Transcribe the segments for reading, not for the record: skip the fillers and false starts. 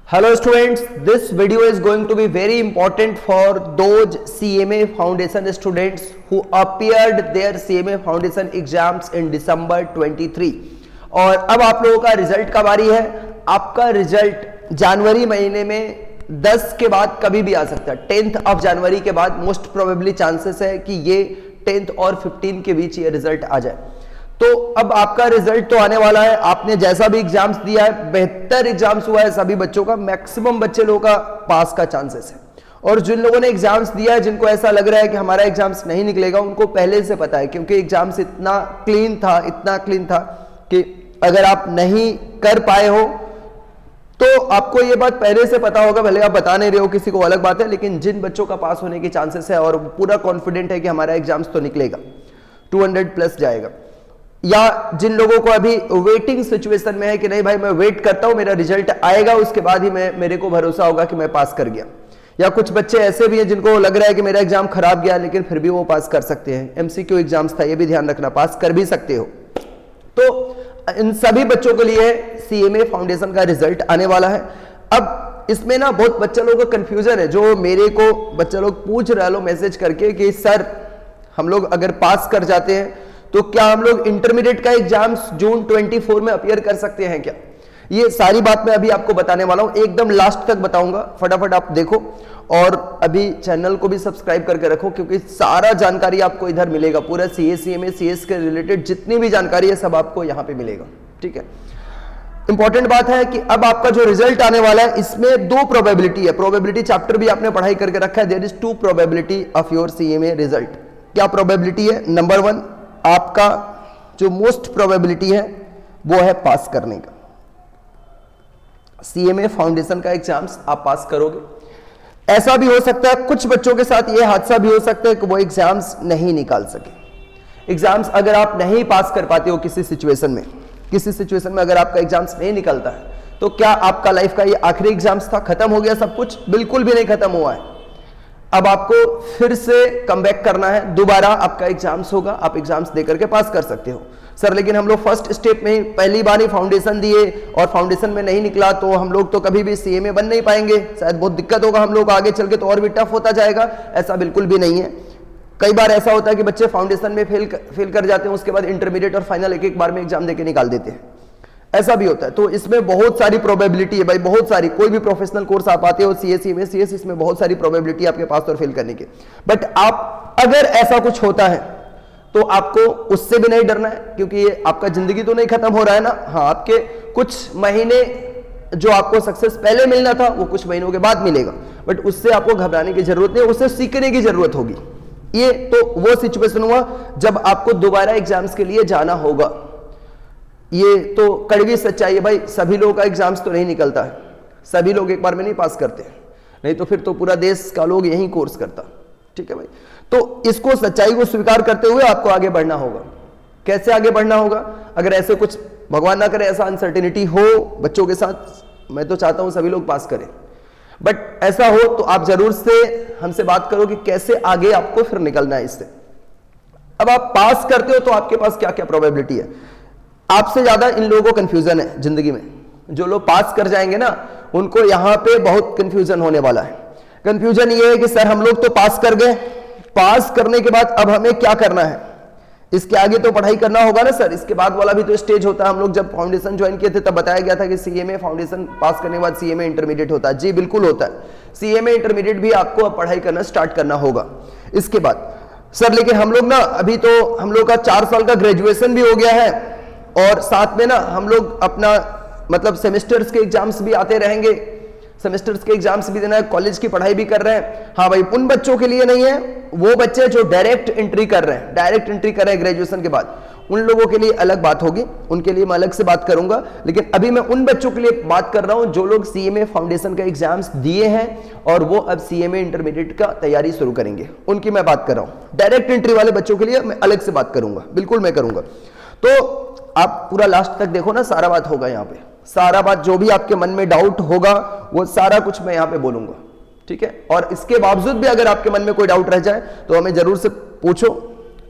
Hello students, this video is going to be very important for those CMA Foundation students who appeared their CMA Foundation exams in December 23 और अब आप लोगों का result कब आ रही है। आपका रिजल्ट जनवरी महीने में 10 के बाद कभी भी आ सकता है। 10th ऑफ जनवरी के बाद मोस्ट प्रोबेबली चांसेस है कि ये 10th और 15 के बीच ये रिजल्ट आ जाए। तो अब आपका रिजल्ट तो आने वाला है। आपने जैसा भी एग्जाम्स दिया है, बेहतर एग्जाम्स हुआ है सभी बच्चों का, मैक्सिमम बच्चे लोगों का पास का चांसेस है। और जिन लोगों ने एग्जाम्स दिया है, जिनको ऐसा लग रहा है कि हमारा एग्जाम्स नहीं निकलेगा, उनको पहले से पता है, क्योंकि एग्जाम्स इतना क्लीन था कि अगर आप नहीं कर पाए हो तो आपको ये बात पहले से पता होगा। भले आप बता नहीं रहे हो किसी को, अलग बात है, लेकिन जिन बच्चों का पास होने की चांसेस है और पूरा कॉन्फिडेंट है कि हमारा एग्जाम्स तो निकलेगा, 200 प्लस जाएगा, या जिन लोगों को अभी वेटिंग सिचुएशन में है कि नहीं भाई मैं वेट करता हूं, मेरा रिजल्ट आएगा उसके बाद ही मेरे को भरोसा होगा कि मैं पास कर गया, या कुछ बच्चे ऐसे भी हैं जिनको लग रहा है कि मेरा एग्जाम खराब गया लेकिन फिर भी वो पास कर सकते हैं। एमसीक्यू एग्जाम्स था, ये भी ध्यान रखना, पास कर भी सकते हो। तो इन सभी बच्चों के लिए सीएमए फाउंडेशन का रिजल्ट आने वाला है। अब इसमें ना बहुत बच्चा लोगों का कंफ्यूजन है, जो मेरे को बच्चा लोग पूछ रहे लो मैसेज करके कि सर हम लोग अगर पास कर जाते हैं तो क्या हम लोग इंटरमीडिएट का एग्जाम्स जून 24 में अपीयर कर सकते हैं क्या। ये सारी बात मैं अभी आपको बताने वाला हूं, एकदम लास्ट तक बताऊंगा, फटाफट आप देखो और अभी चैनल को भी सब्सक्राइब करके रखो, क्योंकि सारा जानकारी आपको इधर मिलेगा। पूरा सीए सीएमए सीएस के रिलेटेड जितनी भी जानकारी है सब आपको यहां पे मिलेगा, ठीक है। इंपॉर्टेंट बात है कि अब आपका जो रिजल्ट आने वाला है इसमें दो प्रोबेबिलिटी है। प्रोबेबिलिटी चैप्टर भी आपने पढ़ाई करके रखा है। There is 2 probability of your CMA result. क्या प्रोबेबिलिटी है? नंबर 1, आपका जो मोस्ट प्रोबेबिलिटी है वो है पास करने का। सीएमए फाउंडेशन का एग्जाम्स आप पास करोगे। ऐसा भी हो सकता है कुछ बच्चों के साथ ये हादसा भी हो सकता है कि वो एग्जाम्स नहीं निकाल सके। एग्जाम्स अगर आप नहीं पास कर पाते हो किसी सिचुएशन में अगर आपका एग्जाम्स नहीं निकलता है तो क्या आपका लाइफ का ये आखिरी एग्जाम्स था, खत्म हो गया सब कुछ? बिल्कुल भी नहीं खत्म हुआ है। अब आपको फिर से कमबैक करना है, दोबारा आपका एग्जाम्स होगा, आप एग्जाम्स देकर के पास कर सकते हो। सर लेकिन हम लोग फर्स्ट स्टेप में ही पहली बार ही फाउंडेशन दिए और फाउंडेशन में नहीं निकला तो हम लोग तो कभी भी सीएमए बन नहीं पाएंगे, शायद बहुत दिक्कत होगा हम लोग आगे चल के, तो और भी टफ होता जाएगा। ऐसा बिल्कुल भी नहीं है। कई बार ऐसा होता है कि बच्चे फाउंडेशन में फेल कर जाते हैं, उसके बाद इंटरमीडिएट और फाइनल एक बार में एग्जाम देके निकाल देते हैं, ऐसा भी होता है। तो इसमें बहुत सारी प्रोबेबिलिटी है भाई, बहुत सारी। कोई भी प्रोफेशनल कोर्स आप आते हो सीए सीएमए सीएस, इसमें बहुत सारी प्रोबेबिलिटी आपके पास और फेल करने की। बट आप अगर ऐसा कुछ होता है तो आपको उससे भी नहीं डरना है, क्योंकि ये आपका जिंदगी तो नहीं खत्म हो रहा है ना। हाँ, आपके कुछ महीने जो आपको सक्सेस पहले मिलना था वो कुछ महीनों के बाद मिलेगा, बट उससे आपको घबराने की जरूरत नहीं, उससे सीखने की जरूरत होगी। ये तो वो सिचुएशन हुआ जब आपको दोबारा एग्जाम्स के लिए जाना होगा। ये तो कड़वी सच्चाई है भाई, सभी लोगों का एग्जाम्स तो नहीं निकलता है, सभी लोग एक बार में नहीं पास करते, नहीं तो फिर तो पूरा देश का लोग यही कोर्स करता, ठीक है भाई। तो इसको, सच्चाई को स्वीकार करते हुए आपको आगे बढ़ना होगा। कैसे आगे बढ़ना होगा? अगर ऐसे कुछ भगवान ना करे ऐसा अनसर्टेनिटी हो बच्चों के साथ, मैं तो चाहता हूं सभी लोग पास करें, बट ऐसा हो तो आप जरूर से हमसे बात करो कि कैसे आगे आपको फिर निकलना है इससे। अब आप पास करते हो तो आपके पास क्या क्या प्रोबेबिलिटी है। आपसे ज्यादा इन लोगों को कंफ्यूजन है जिंदगी में। जो लोग पास कर जाएंगे ना, उनको यहां पे बहुत कंफ्यूजन होने वाला है। कंफ्यूजन ये है कि सर हम लोग तो पास कर गए, पास करने के बाद अब हमें क्या करना है? इसके आगे तो पढ़ाई करना होगा ना सर, इसके बाद वाला भी तो स्टेज होता है। हम लोग जब फाउंडेशन ज्वाइन किए थे तब बताया गया था कि सीएमए फाउंडेशन पास करने के बाद सीएमए इंटरमीडिएट होता है। जी बिल्कुल होता है, सीएमए इंटरमीडिएट भी आपको अब पढ़ाई करना स्टार्ट करना होगा इसके बाद। सर लेकिन हम लोग ना अभी तो हम लोग का 4 साल का ग्रेजुएशन भी हो गया है और साथ में ना हम लोग अपना मतलब सेमेस्टर्स के एग्जाम्स भी आते रहेंगे, सेमेस्टर्स के एग्जाम्स भी देना है, कॉलेज की पढ़ाई भी कर रहे हैं। हाँ भाई, उन बच्चों के लिए नहीं है, वो बच्चे जो डायरेक्ट एंट्री कर रहे हैं ग्रेजुएशन के बाद, उन लोगों के लिए अलग बात होगी, उनके लिए मैं अलग से बात करूंगा। लेकिन अभी मैं उन बच्चों के लिए बात कर रहा हूं जो लोग सीएमए फाउंडेशन का एग्जाम्स दिए हैं और वो अब सीएमए इंटरमीडिएट का तैयारी शुरू करेंगे, उनकी मैं बात कर रहा हूं। डायरेक्ट एंट्री वाले बच्चों के लिए मैं अलग से बात करूंगा, बिल्कुल मैं करूंगा। तो आप पूरा लास्ट तक देखो ना, सारा बात होगा यहाँ पे, सारा बात जो भी आपके मन में डाउट होगा वो सारा कुछ मैं यहाँ पे बोलूंगा, ठीक है। और इसके बावजूद भी अगर आपके मन में कोई डाउट रह जाए तो हमें जरूर से पूछो,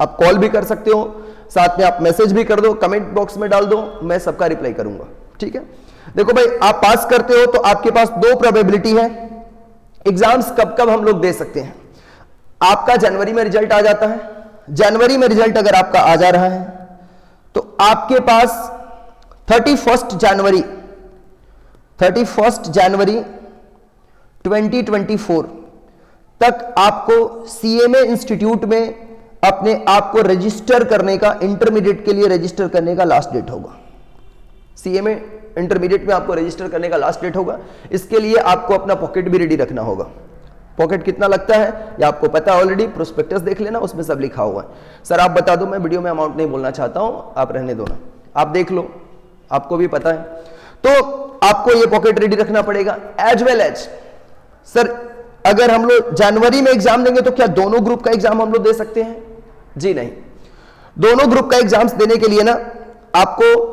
आप कॉल भी कर सकते हो, साथ में आप मैसेज भी कर दो, कमेंट बॉक्स में डाल दो, मैं सबका रिप्लाई करूंगा, ठीक है। देखो भाई, आप पास करते हो तो आपके पास दो प्रोबेबिलिटी है। एग्जाम्स कब कब हम लोग दे सकते हैं? आपका जनवरी में रिजल्ट आ जाता है, जनवरी में रिजल्ट अगर आपका आ जा रहा है तो आपके पास 31 जनवरी 2024 तक आपको सीएमए इंस्टीट्यूट में अपने आप को रजिस्टर करने का, इंटरमीडिएट के लिए रजिस्टर करने का लास्ट डेट होगा। सीएमए इंटरमीडिएट में आपको रजिस्टर करने का लास्ट डेट होगा। इसके लिए आपको अपना पॉकेट भी रेडी रखना होगा। पॉकेट कितना लगता है ये आपको पता है ऑलरेडी, प्रोस्पेक्टस देख लेना, उसमें सब लिखा हुआ है। सर आप बता दो, मैं वीडियो में अमाउंट नहीं बोलना चाहता हूं, आप रहने दो ना, आप देख लो, आपको भी पता है। तो आपको ये पॉकेट रेडी रखना पड़ेगा। एज वेल एज सर, अगर हम लोग जनवरी में एग्जाम देंगे तो क्या दोनों ग्रुप का एग्जाम हम लोग दे सकते हैं? जी नहीं। दोनों ग्रुप का एग्जाम्स देने के लिए ना आपको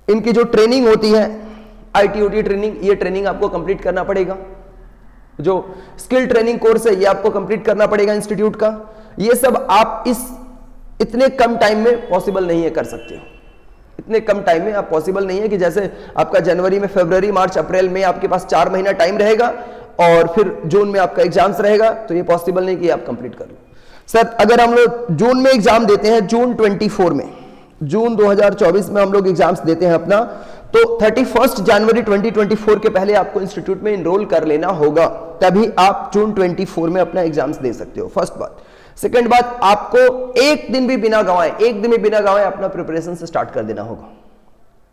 इनकी जो ट्रेनिंग होती है, आईटीओटी ट्रेनिंग, ये ट्रेनिंग आपको कंप्लीट करना पड़ेगा। जो स्किल ट्रेनिंग कोर्स है ये आपको कंप्लीट करना पड़ेगा इंस्टीट्यूट का। ये सब आप इस इतने कम टाइम में पॉसिबल नहीं है कर सकते हो। इतने कम टाइम में आप पॉसिबल नहीं है कि जैसे आपका जनवरी में, फरवरी, मार्च, अप्रैल में आपके पास 4 महीना टाइम रहेगा और फिर जून में आपका एग्जाम्स रहेगा, तो ये पॉसिबल नहीं कि आप कंप्लीट कर लो। सर अगर हम लोग जून में एग्जाम देते हैं, जून 24 में, जून 2024 में हम लोग एग्जाम्स देते हैं अपना, तो 31 जनवरी 2024 के पहले आपको इंस्टीट्यूट में इनरोल कर लेना होगा, तभी आप जून 24 में अपना एग्जाम्स दे सकते हो। फर्स्ट बात। सेकंड बात, आपको एक दिन भी बिना गंवाए अपना प्रिपरेशन से स्टार्ट कर देना होगा।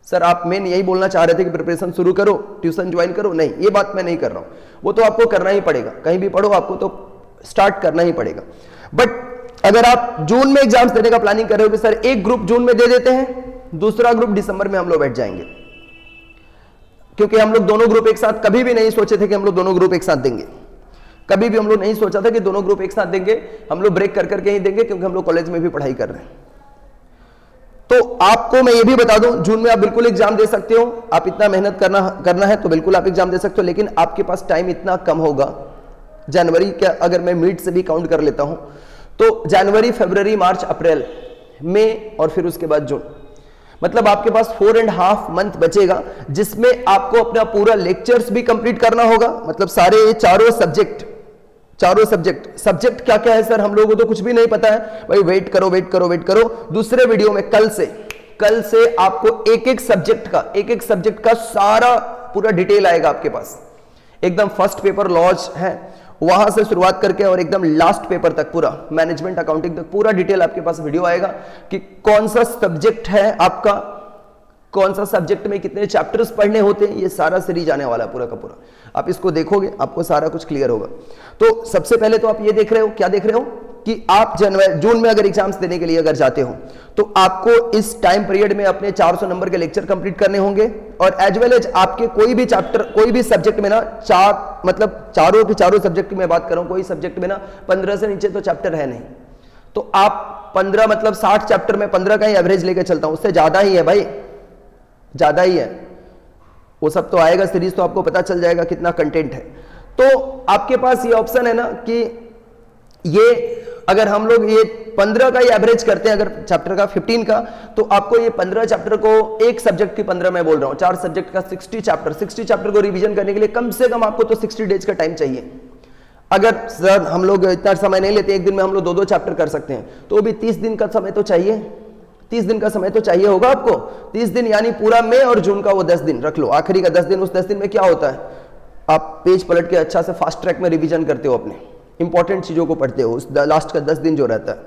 सर आप मेन यही बोलना चाह रहे थे कि प्रिपरेशन शुरू करो, ट्यूशन ज्वाइन करो, नहीं, ये बात मैं नहीं कर रहा हूं। वो तो आपको करना ही पड़ेगा, कहीं भी पढ़ो आपको तो स्टार्ट करना ही पड़ेगा। बट अगर आप जून में एग्जाम्स देने का प्लानिंग कर रहे हो कि सर एक ग्रुप जून में दे देते हैं, दूसरा ग्रुप दिसंबर में हम लोग बैठ जाएंगे, क्योंकि हम लोग दोनों ग्रुप एक साथ कभी भी नहीं सोचे थे कि हम लोग दोनों ग्रुप एक साथ देंगे। कभी भी हम लोग नहीं सोचा था कि दोनों ग्रुप एक साथ देंगे, हम लोग ब्रेक कर करके ही देंगे, क्योंकि हम लोग कॉलेज में भी पढ़ाई कर रहे हैं। तो आपको मैं ये भी बता दूं, जून में आप बिल्कुल एग्जाम दे सकते हो। आप इतना मेहनत करना है तो बिल्कुल आप एग्जाम दे सकते हो, लेकिन आपके पास टाइम इतना कम होगा। जनवरी का अगर मैं मिड से भी काउंट कर लेता हूं तो जनवरी, फरवरी, मार्च, अप्रैल, मई और फिर उसके बाद जून, मतलब आपके पास 4.5 मंथ बचेगा, जिसमें आपको अपना पूरा लेक्चर्स भी कंप्लीट करना होगा। मतलब सारे चारों सब्जेक्ट क्या क्या है सर, हम लोगों को तो कुछ भी नहीं पता है भाई। वेट करो। दूसरे वीडियो में कल से आपको एक एक सब्जेक्ट का सारा पूरा डिटेल आएगा आपके पास। एकदम फर्स्ट पेपर लॉज है, वहां से शुरुआत करके और एकदम लास्ट पेपर तक पूरा मैनेजमेंट अकाउंटिंग तक पूरा डिटेल आपके पास वीडियो आएगा कि कौन सा सब्जेक्ट है आपका, कौन सा सब्जेक्ट में कितने चैप्टर्स पढ़ने होते हैं, ये सारा सीरीज आने वाला है पूरा का पूरा। आप इसको देखोगे आपको सारा कुछ क्लियर होगा। तो सबसे पहले तो आप ये देख रहे हो, क्या देख रहे हो कि आप जून में अगर एग्जाम्स देने के लिए अगर जाते हो तो आपको इस टाइम पीरियड में अपने 400 नंबर के लेक्चर कंप्लीट करने होंगे, और एज वेल एज आपके कोई भी चैप्टर, कोई भी सब्जेक्ट में ना चारों के चारों सब्जेक्ट की मैं बात कर रहा हूं, कोई सब्जेक्ट में ना 15 से नीचे तो चैप्टर है नहीं। तो आप 15 मतलब 60 चैप्टर में 15 का ही एवरेज लेकर चलता हूं, उससे ज्यादा ही है भाई, ज्यादा ही है। वो सब तो आएगा सीरीज, तो आपको पता चल जाएगा कितना कंटेंट है। तो आपके पास ये ऑप्शन है ना कि ये अगर हम लोग ये 15 का ही एवरेज करते हैं, अगर चैप्टर का 15 का, तो आपको ये 15 चैप्टर को, एक सब्जेक्ट की 15 मैं बोल रहा हूं, 4 सब्जेक्ट का 60 चैप्टर को रिवीजन करने के लिए कम से कम आपको तो 60 डेज का टाइम चाहिए। अगर सर हम लोग इतना समय नहीं लेते, एक दिन में हम लोग 2-2 चैप्टर कर सकते हैं, तो भी 30 दिन का समय तो चाहिए। 30 दिन का समय तो चाहिए होगा आपको। 30 दिन यानी पूरा मई और जून का वो 10 दिन रख लो, आखिरी का 10 दिन। उस 10 दिन में क्या होता है, आप पेज पलट के अच्छा से फास्ट ट्रैक में रिवीजन करते हो, अपने इंपॉर्टेंट चीजों को पढ़ते हो, उस लास्ट का 10 दिन जो रहता है।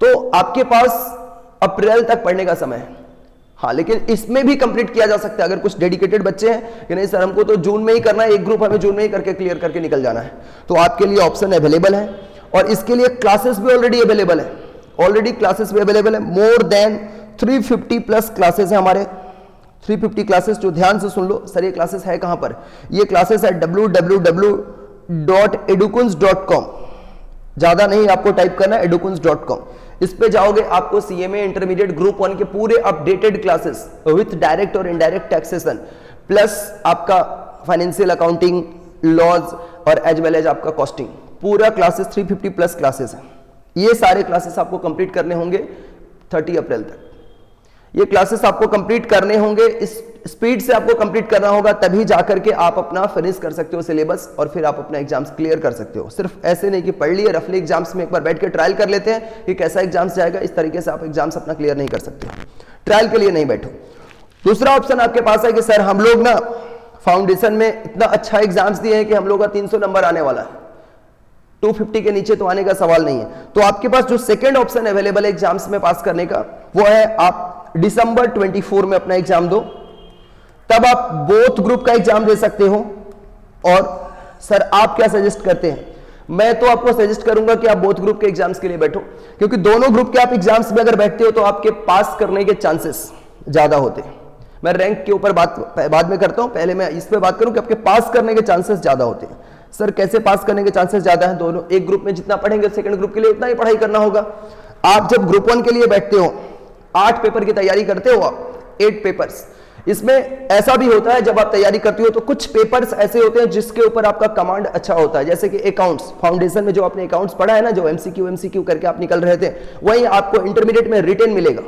तो आपके पास अप्रैल तक पढ़ने का समय है। हाँ, लेकिन इसमें भी कंप्लीट किया जा सकता है अगर कुछ डेडिकेटेड बच्चे हैं कि नहीं सर हमको तो जून में ही करना है, एक ग्रुप हमें जून में ही करके क्लियर करके निकल जाना है, तो आपके लिए ऑप्शन अवेलेबल है। और इसके लिए क्लासेस भी ऑलरेडी अवेलेबल है, मोर देन 350 प्लस क्लासेस है हमारे। 350 क्लासेस, जो ध्यान से सुन लो सर, ये क्लासेस है कहां पर, ये क्लासेस है www.edukuns.com, ज्यादा नहीं आपको टाइप करना है edukuns.com। इस पे जाओगे, आपको सीएमए इंटरमीडिएट ग्रुप 1 के पूरे अपडेटेड क्लासेस विथ डायरेक्ट और इनडायरेक्ट टैक्सेशन, प्लस आपका फाइनेंशियल अकाउंटिंग, लॉज और एज वेल एज आपका कॉस्टिंग, पूरा क्लासेस 350 प्लस क्लासेस है। ये सारे क्लासेस आपको कंप्लीट करने होंगे 30 अप्रैल तक। ये क्लासेस आपको कंप्लीट करने होंगे। स्पीड से आपको कंप्लीट करना होगा, तभी जाकर के आप अपना फिनिश कर सकते हो सिलेबस और फिर आप अपना एग्जाम्स क्लियर कर सकते हो। सिर्फ ऐसे नहीं कि पढ़ लिए, रफली एग्जाम्स में एक बार बैठ के ट्रायल कर लेते हैं कि कैसा एग्जाम्स जाएगा, इस तरीके से आप एग्जाम्स अपना क्लियर नहीं कर सकते, ट्रायल के लिए नहीं बैठो। दूसरा ऑप्शन आपके पास है कि सर हम लोग ना फाउंडेशन में इतना अच्छा एग्जाम्स दिए हैं कि हम लोग का 300 नंबर आने वाला है, 250 के नीचे तो आने का सवाल नहीं है। तो आपके पास जो सेकंड ऑप्शन अवेलेबल है एग्जाम्स में पास करने का, वो है आप दिसंबर 24 में अपना एग्जाम दो, तब आप बोथ ग्रुप का एग्जाम दे सकते हो। और सर आप क्या सजेस्ट करते हैं? मैं तो आपको सजेस्ट करूंगा कि आप बोथ ग्रुप के एग्जाम्स के लिए बैठो, क्योंकि दोनों ग्रुप के आप एग्जाम्स में अगर बैठते हो तो आपके पास करने के चांसेस ज्यादा होते हैं। मैं रैंक के ऊपर बात बाद में करता हूं, पहले मैं इस पे बात करूं कि आपके पास करने के चांसेस ज्यादा होते हैं। सर कैसे पास करने के चांसेस ज्यादा हैं? दोनों एक ग्रुप में जितना पढ़ेंगे सेकंड ग्रुप के लिए उतना ही पढ़ाई करना होगा। आप जब ग्रुप 1 के लिए बैठते हो, 8 पेपर की तैयारी करते हो आप, 8 पेपर्स। इसमें ऐसा भी होता है जब आप तैयारी करते हो तो कुछ पेपर्स ऐसे होते हैं जिसके ऊपर आपका कमांड अच्छा होता है, जैसे कि अकाउंट्स। फाउंडेशन में जो आपने अकाउंट्स पढ़ा है ना, जो एमसीक्यू करके आप निकल रहे थे, वही आपको इंटरमीडिएट में रिटेन मिलेगा,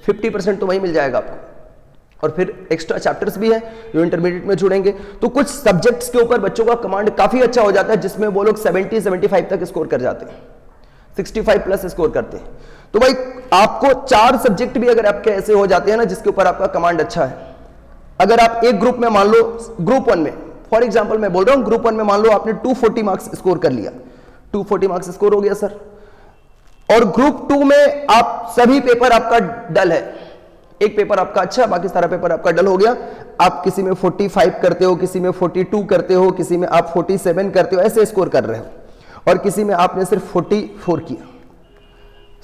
50% तो वही मिल जाएगा आपको। और फिर एक्स्ट्रा चैप्टर्स भी है जो इंटरमीडिएट में जुड़ेंगे। तो कुछ सब्जेक्ट्स के ऊपर बच्चों का कमांड काफी अच्छा हो जाता है, जिसमें वो लोग 70-75 तक स्कोर कर जाते हैं, 65 प्लस स्कोर करते हैं। तो भाई आपको 4 सब्जेक्ट भी अगर आपके ऐसे हो जाते हैं ना जिसके ऊपर आपका कमांड अच्छा है, अगर आप एक ग्रुप में मान लो, ग्रुप 1 में फॉर एग्जांपल मैं बोल रहा हूं, ग्रुप 1 में मान लो आपने 240 मार्क्स स्कोर कर लिया, 240 मार्क्स स्कोर हो गया सर। और ग्रुप 2 में आप सभी पेपर आपका डल है, एक पेपर आपका अच्छा, बाकी सारा पेपर आपका डल हो गया। आप किसी में 45 करते हो, किसी में 42 करते हो, किसी में आप 47 करते हो, ऐसे स्कोर कर रहे हो, और किसी में आपने सिर्फ 44 किया।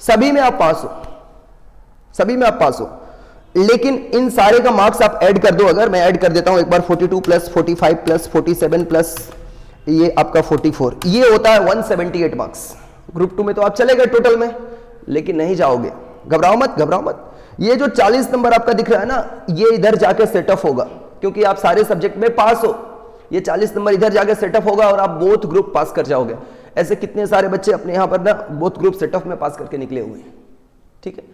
सभी में आप पास हो, सभी में आप पास हो, लेकिन इन सारे का मार्क्स आप ऐड कर दो। अगर मैं ऐड कर देता हूं एक बार, 42 प्लस 45 प्लस 47 प्लस ये आपका 44, ये होता है 178 मार्क्स। ग्रुप 2 में तो आप चले गए टोटल में, लेकिन नहीं जाओगे। घबराओ मत, घबराओ मत। ये जो 40 नंबर आपका दिख रहा है ना, ये इधर जाके सेटअप होगा, क्योंकि आप सारे सब्जेक्ट में पास हो। ये 40 नंबर इधर जाके सेटअप होगा और आप बोथ ग्रुप पास कर जाओगे। ऐसे कितने सारे बच्चे अपने यहां पर ना बोथ ग्रुप सेटअप में पास करके निकले हुए हैं। ठीक है,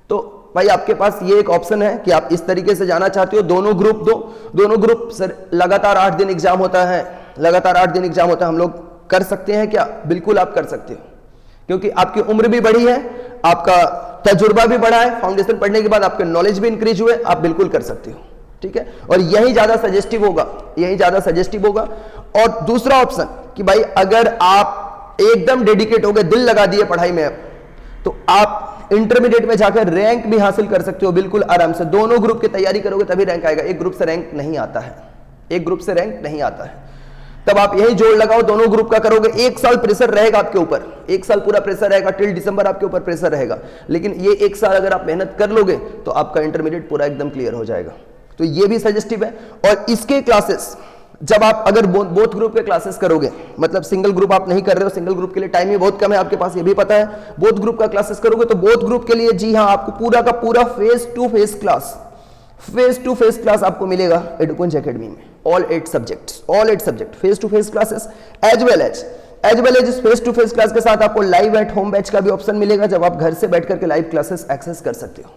तो भाई आपके पास ये एक ऑप्शन है कि आप इस तरीके से जाना चाहते हो, दोनों ग्रुप दो। दोनों ग्रुप सर लगातार 8 दिन एग्जाम होता है, लगातार 8 दिन एग्जाम होता है। हम लोग कर सकते हैं क्या? बिल्कुल आप कर सकते हो, क्योंकि आपकी उम्र भी बढ़ी है, आपका तजुर्बा भी बढ़ा है, फाउंडेशन पढ़ने के बाद आपके नॉलेज भी इंक्रीज हुए, आप बिल्कुल कर सकते हो। ठीक है, और यही ज्यादा सजेस्टिव होगा, यही ज्यादा सजेस्टिव होगा। और दूसरा ऑप्शन कि भाई अगर आप एकदम डेडिकेट हो गए, दिल लगा दिए पढ़ाई में, तो आप इंटरमीडिएट में जाकर रैंक भी हासिल कर सकते हो बिल्कुल आराम से। दोनों ग्रुप की तैयारी करोगे तभी रैंक आएगा, एक ग्रुप से रैंक नहीं आता है, एक ग्रुप से रैंक नहीं आता है। तब आप यही जोड़ लगाओ, दोनों ग्रुप का करोगे, 1 साल प्रेशर रहेगा आपके ऊपर, 1 साल पूरा प्रेशर रहेगा, टिल दिसंबर आपके ऊपर प्रेशर रहेगा। लेकिन ये 1 साल अगर आप मेहनत कर लोगे तो आपका इंटरमीडिएट पूरा एकदम क्लियर हो जाएगा। तो ये भी सजेस्टिव है। और इसके क्लासेस जब आप अगर बोथ ग्रुप के क्लासेस करोगे, मतलब सिंगल ग्रुप आप नहीं कर रहे हो, सिंगल ग्रुप के लिए टाइम ही बहुत कम है आपके पास, ये भी पता है। बोथ ग्रुप का क्लासेस करोगे तो बोथ ग्रुप के लिए जी हाँ आपको पूरा का पूरा फेस टू फेस क्लास आपको मिलेगा एडुकुंज एकेडमी में। All 8 subject face to face classes, as well as इस फेस टू फेस क्लास के साथ आपको लाइव एट होम बैच का भी ऑप्शन मिलेगा, जब आप घर से बैठ करके लाइव क्लासेस एक्सेस कर सकते हो।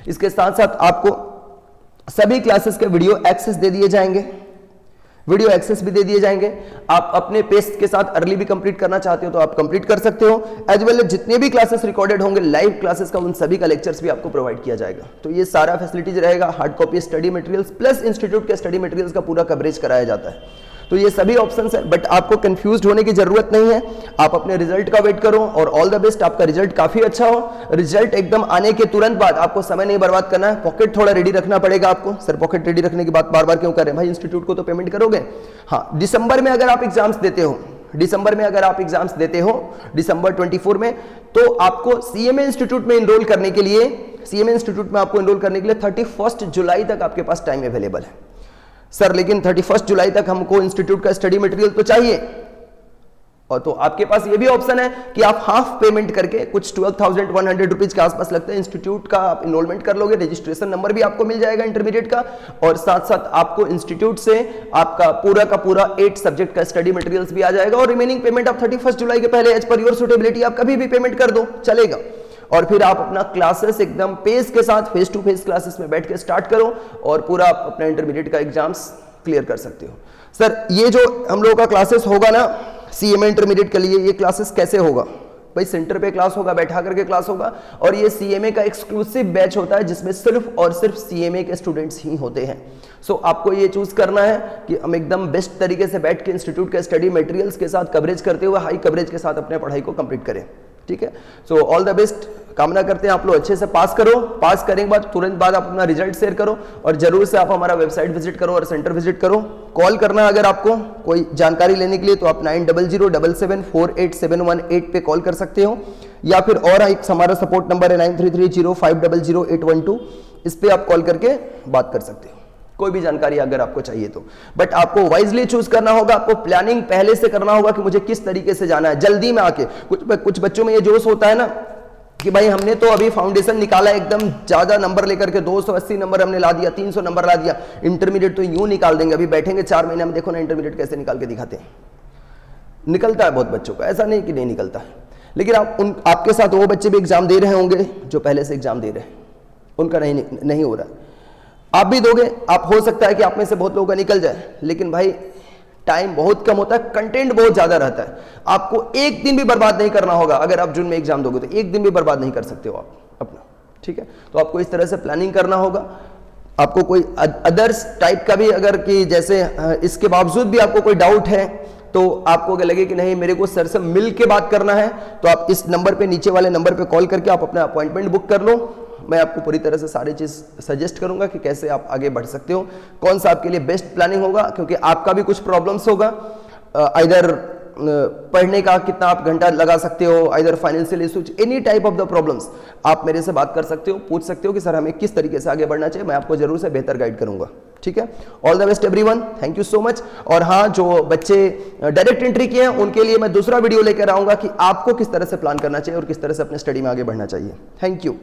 इसके साथ साथ आपको सभी क्लासेस के वीडियो एक्सेस दे दिए जाएंगे, वीडियो एक्सेस भी दे दिए जाएंगे। आप अपने पेस के साथ अर्ली भी कंप्लीट करना चाहते हो तो आप कंप्लीट कर सकते हो। एज वेल जितने भी क्लासेस रिकॉर्डेड होंगे लाइव क्लासेस का, उन सभी का लेक्चर्स भी आपको प्रोवाइड किया जाएगा। तो ये सारा फैसिलिटीज रहेगा। Hard copy study materials plus institute के स्टडी मटेरियल्स का पूरा कवरेज कराया जाता है। तो ये सभी ऑप्शंस है, बट आपको कंफ्यूज्ड होने की जरूरत नहीं है। आप अपने रिजल्ट का वेट करो और ऑल द बेस्ट, आपका रिजल्ट काफी अच्छा हो। रिजल्ट एकदम आने के तुरंत बाद आपको समय नहीं बर्बाद करना है, पॉकेट थोड़ा रेडी रखना पड़ेगा आपको। सर पॉकेट रेडी रखने की बात बार बार क्यों कर रहे हैं भाई? इंस्टीट्यूट को तो पेमेंट करोगे। हाँ, दिसंबर में अगर आप एग्जाम्स देते हो, दिसंबर 24 में, तो आपको सीएमए इंस्टीट्यूट में एनरोल करने के लिए, 31 जुलाई तक आपके पास टाइम अवेलेबल है। सर लेकिन 31 जुलाई तक हमको इंस्टीट्यूट का स्टडी मटेरियल तो चाहिए, और तो आपके पास ये भी ऑप्शन है कि आप हाफ पेमेंट करके, कुछ 12,100 रुपीज के आसपास लगता है, इंस्टीट्यूट का आप इनरोलमेंट कर लोगे, रजिस्ट्रेशन नंबर भी आपको मिल जाएगा इंटरमीडिएट का, और साथ साथ आपको इंस्टीट्यूट से आपका पूरा का पूरा 8 सब्जेक्ट का स्टडी मटेरियल्स भी आ जाएगा। और रिमेनिंग पेमेंट आप 31 जुलाई के पहले एज पर योर सुटेबिलिटी आप कभी भी पेमेंट कर दो, चलेगा। और फिर आप अपना क्लासेस एकदम पेस के साथ फेस टू फेस क्लासेस में बैठ के स्टार्ट करो और पूरा आप अपना इंटरमीडिएट का एग्जाम्स क्लियर कर सकते हो। सर ये जो हम लोगों का क्लासेस होगा ना सीएमए इंटरमीडिएट के लिए, ये क्लासेस कैसे होगा भाई? सेंटर पे क्लास होगा, बैठा करके क्लास होगा, और ये सीएमए का एक्सक्लूसिव बैच होता है जिसमें सिर्फ और सिर्फ सीएमए के स्टूडेंट्स ही होते हैं। सो आपको ये चूज करना है कि हम एकदम बेस्ट तरीके से बैठ के इंस्टीट्यूट के स्टडी मटेरियल्स के साथ कवरेज करते हुए हाई कवरेज के साथ अपने पढ़ाई को कंप्लीट करें। ठीक है, सो ऑल द बेस्ट, कामना करते हैं आप लोग अच्छे से पास करो। पास करने के बाद तुरंत बाद आप अपना रिजल्ट शेयर करो और जरूर से आप हमारा वेबसाइट विजिट करो और सेंटर विजिट करो। कॉल करना अगर आपको कोई जानकारी लेने के लिए तो आप 9007748718 पे कॉल कर सकते हो, या फिर और एक हमारा सपोर्ट नंबर है 9330500812, इस पे आप कॉल करके बात कर सकते हो कोई भी जानकारी अगर आपको चाहिए तो। बट आपको वाइजली चूज करना होगा, आपको प्लानिंग पहले से करना होगा कि मुझे किस तरीके से जाना है। जल्दी में आके कुछ बच्चों में ये जोश होता है ना कि भाई हमने तो अभी फाउंडेशन निकाला, एकदम ज्यादा नंबर लेकर के 280 नंबर हमने ला दिया, 300 नंबर ला दिया, इंटरमीडिएट तो यूं निकाल देंगे, अभी बैठेंगे 4 महीने में, देखो ना इंटरमीडिएट कैसे निकाल के दिखाते हैं। निकलता है बहुत बच्चों का, ऐसा नहीं कि नहीं निकलता है, लेकिन आपके साथ वो बच्चे भी एग्जाम दे रहे होंगे जो पहले से एग्जाम दे रहे हैं, उनका नहीं हो रहा है। आप भी दोगे, आप हो सकता है कि आप में से बहुत लोगों का निकल जाए, लेकिन भाई टाइम बहुत कम होता है, कंटेंट बहुत ज्यादा रहता है। आपको एक दिन भी बर्बाद नहीं करना होगा। अगर आप जून में एग्जाम दोगे तो एक दिन भी बर्बाद नहीं कर सकते हो आप अपना। ठीक है, तो आपको इस तरह से प्लानिंग करना होगा। आपको कोई अदर्स टाइप का भी अगर कि जैसे इसके बावजूद भी आपको कोई डाउट है तो आपको अगर लगे कि नहीं मेरे को सर से मिल के बात करना है, तो आप इस नंबर पे, नीचे वाले नंबर पे कॉल करके आप अपना अपॉइंटमेंट बुक कर लो। मैं आपको पूरी तरह से सारी चीज सजेस्ट करूंगा कि कैसे आप आगे बढ़ सकते हो, कौन सा आपके लिए बेस्ट प्लानिंग होगा, क्योंकि आपका भी कुछ प्रॉब्लम्स होगा। आइदर पढ़ने का कितना आप घंटा लगा सकते हो, either financial issues, any type of the problems, आप मेरे से बात कर सकते हो, पूछ सकते हो कि सर हमें किस तरीके से आगे बढ़ना चाहिए। मैं आपको जरूर से बेहतर गाइड करूंगा। ठीक है, all the best everyone, thank you so much. और हाँ, जो बच्चे डायरेक्ट एंट्री किए हैं उनके लिए मैं दूसरा वीडियो लेकर आऊंगा कि आपको किस तरह से प्लान करना चाहिए और किस तरह से अपने स्टडी में आगे बढ़ना चाहिए। Thank you.